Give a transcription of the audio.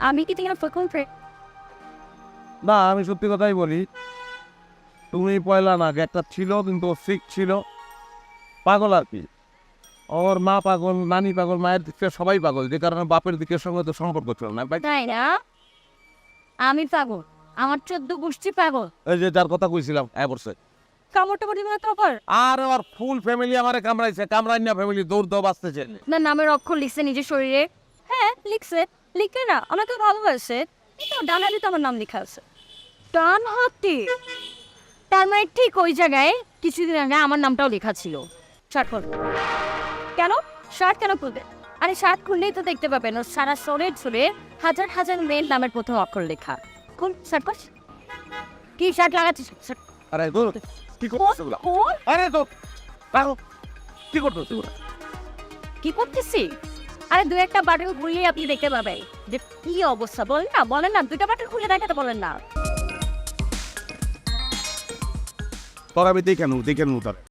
আমি কি তোমার প্রথম ফ্রেন্ড? না আমি সত্যি কথাই বলি, তুমি পয়লা না, একটা ছিল কিন্তু সিক ছিল, পাগল আর কি। ওর মা পাগল, নানি পাগল, মায়ের দিক থেকে সবাই পাগল, যে কারণে বাপের দিকের সঙ্গে তো সম্পর্ক ছিল না। তাই না? আমি পাগল, আমার 14 গোষ্ঠী পাগল। এই যে যার কথা কইছিলাম বলছে, কামড়টা বলি না তো আবার। আর আমার ফুল ফ্যামিলি আমারে কামড়াইছে, কামড়াই না ফ্যামিলি দৌড় দাও বাঁচতেছে। না নামের অক্ষর লিখছে নিজের শরীরে। হ্যাঁ লিখছে, লিখে না আমাকে ভালোবাসে। এই তো ডান হাতে তো আমার নাম লেখা আছে। ডান হাতে? তার মানে ঠিক ওই জায়গায় কিছুদিন আগে আমার নামটাও লেখা ছিল। শার্ট খোল। কেন শার্ট কেন খুলবে? আরে শার্ট খুললেই তো দেখতে পাবেন ওর সারা শরীর জুড়ে হাজার হাজার মেয়ের নামের প্রথম অক্ষর লেখা। কোন শার্ট কর? কি শার্ট লাগাচ্ছিস? শার্ট আরে দৌড়, কি করতেছ এগুলা? খোল। আরে তো পাগল, কি করতেছ এগুলা? কি করতেছি? আরে দু একটা বাটন খুললেই আপনি দেখতে পাবেন যে কি অবস্থা। বলেন না দুইটা বাটন খুলে দেখাতে বলেন না। তোর আমি দেখে নেব তার